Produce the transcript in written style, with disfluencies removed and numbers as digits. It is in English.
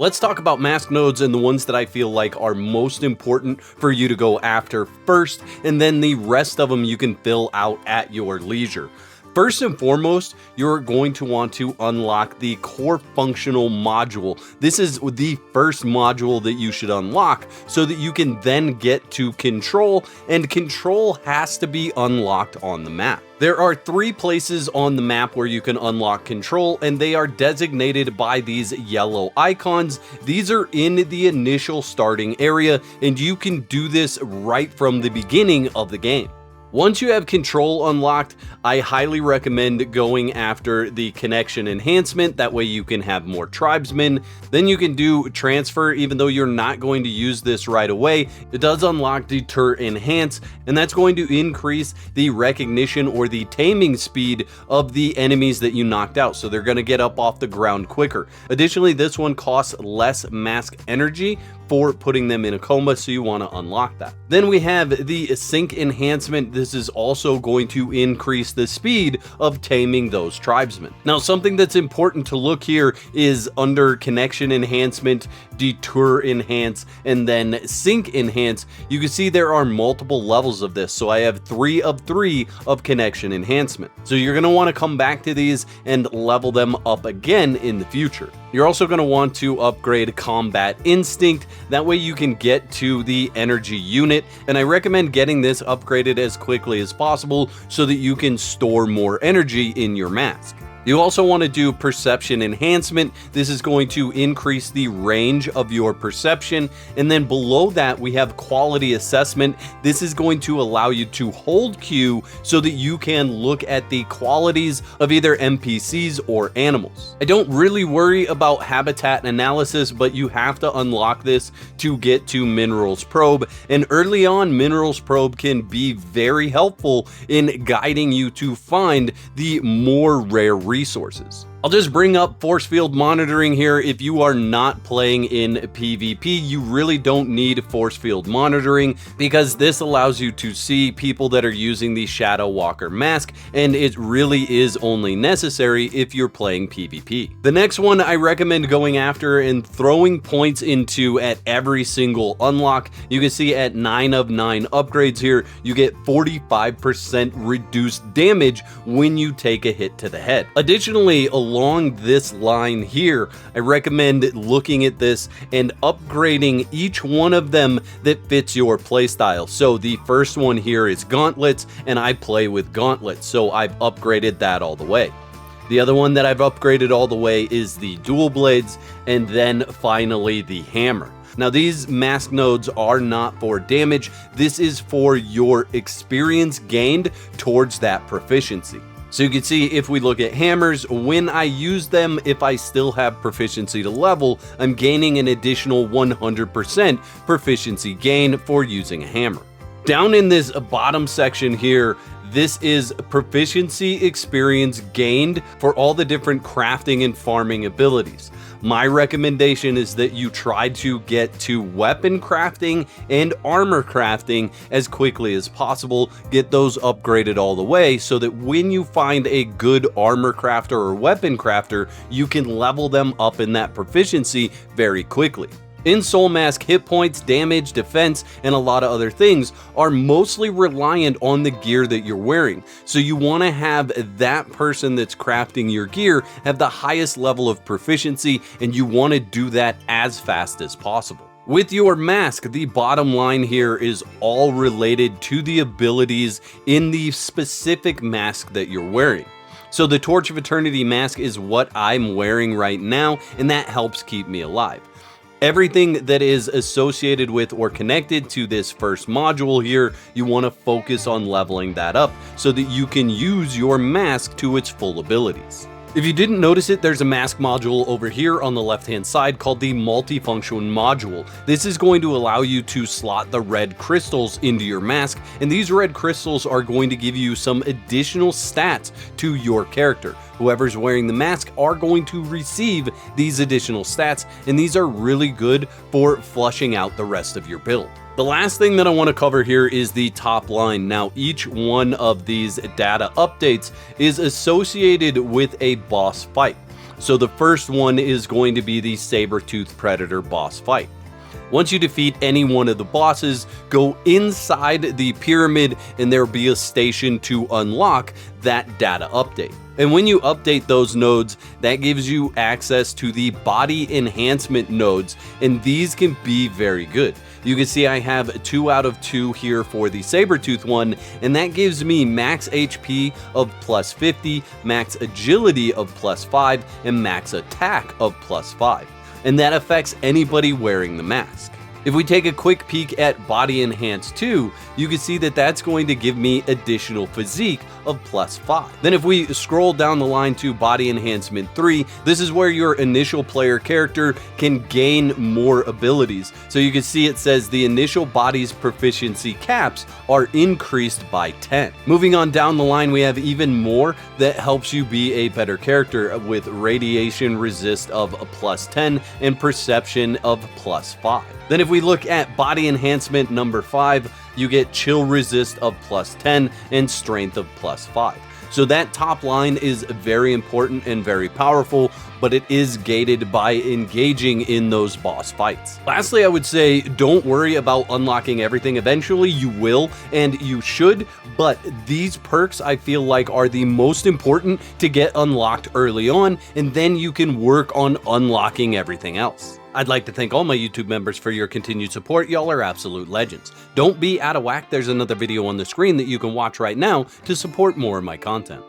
Let's talk about mask nodes and the ones that I feel like are most important for you to go after first, and then the rest of them you can fill out at your leisure. First and foremost, you're going to want to unlock the core functional module. This is the first module that you should unlock so that you can then get to control, and control has to be unlocked on the map. There are 3 places on the map where you can unlock control, and they are designated by these yellow icons. These are in the initial starting area, and you can do this right from the beginning of the game. Once you have control unlocked, I highly recommend going after the connection enhancement. That way you can have more tribesmen. Then you can do transfer, even though you're not going to use this right away. It does unlock deter enhance, and that's going to increase the recognition or the taming speed of the enemies that you knocked out. So they're going to get up off the ground quicker. Additionally, this one costs less mask energy for putting them in a coma, so you want to unlock that. Then we have the sync enhancement. This is also going to increase the speed of taming those tribesmen. Now, something that's important to look here is under connection enhancement, deter enhance, and then sync enhance. You can see there are multiple levels of this. So I have 3 of 3 of connection enhancement. So you're going to want to come back to these and level them up again in the future. You're also going to want to upgrade combat instinct. That way you can get to the energy unit, and I recommend getting this upgraded as quickly as possible so that you can store more energy in your mask. You also want to do perception enhancement. This is going to increase the range of your perception. And then below that, we have quality assessment. This is going to allow you to hold Q so that you can look at the qualities of either NPCs or animals. I don't really worry about habitat analysis, but you have to unlock this to get to Minerals Probe. And early on, Minerals Probe can be very helpful in guiding you to find the more rare resources. I'll just bring up force field monitoring here. If you are not playing in PvP, you really don't need force field monitoring because this allows you to see people that are using the Shadow Walker mask, and it really is only necessary if you're playing PvP. The next one I recommend going after and throwing points into at every single unlock. You can see at 9 of 9 upgrades here, you get 45% reduced damage when you take a hit to the head. Additionally, along this line here, I recommend looking at this and upgrading each one of them that fits your playstyle. So the first one here is gauntlets, and I play with gauntlets, so I've upgraded that all the way. The other one that I've upgraded all the way is the dual blades, and then finally the hammer. Now, these mask nodes are not for damage. This is for your experience gained towards that proficiency. So you can see if we look at hammers, when I use them, if I still have proficiency to level, I'm gaining an additional 100% proficiency gain for using a hammer. Down in this bottom section here, this is proficiency experience gained for all the different crafting and farming abilities. My recommendation is that you try to get to weapon crafting and armor crafting as quickly as possible. Get those upgraded all the way so that when you find a good armor crafter or weapon crafter, you can level them up in that proficiency very quickly. In Soulmask, hit points, damage, defense, and a lot of other things are mostly reliant on the gear that you're wearing. So you want to have that person that's crafting your gear have the highest level of proficiency, and you want to do that as fast as possible. With your mask, the bottom line here is all related to the abilities in the specific mask that you're wearing. So the Torch of Eternity mask is what I'm wearing right now, and that helps keep me alive. Everything that is associated with or connected to this first module here, you want to focus on leveling that up so that you can use your mask to its full abilities. If you didn't notice it, there's a mask module over here on the left-hand side called the multifunction module. This is going to allow you to slot the red crystals into your mask, and these red crystals are going to give you some additional stats to your character. Whoever's wearing the mask are going to receive these additional stats, and these are really good for flushing out the rest of your build. The last thing that I want to cover here is the top line. Now, each one of these data updates is associated with a boss fight. So the first one is going to be the Saber-Tooth Predator boss fight. Once you defeat any one of the bosses, go inside the pyramid and there will be a station to unlock that data update. And when you update those nodes, that gives you access to the body enhancement nodes, and these can be very good. You can see I have 2 out of 2 here for the Saber-Tooth one, and that gives me max HP of plus 50, max agility of plus 5, and max attack of plus 5. And that affects anybody wearing the mask. If we take a quick peek at Body Enhance 2, you can see that that's going to give me additional physique of plus 5. Then if we scroll down the line to Body Enhancement 3, this is where your initial player character can gain more abilities. So you can see it says the initial body's proficiency caps are increased by 10. Moving on down the line, we have even more that helps you be a better character with radiation resist of a plus 10 and perception of plus 5. Then if we look at body enhancement number 5, you get chill resist of plus 10 and strength of plus 5. So that top line is very important and very powerful, but it is gated by engaging in those boss fights. Lastly, I would say don't worry about unlocking everything. Eventually you will, and you should, but these perks I feel like are the most important to get unlocked early on, and then you can work on unlocking everything else. I'd like to thank all my YouTube members for your continued support. Y'all are absolute legends. Don't be out of whack. There's another video on the screen that you can watch right now to support more of my content.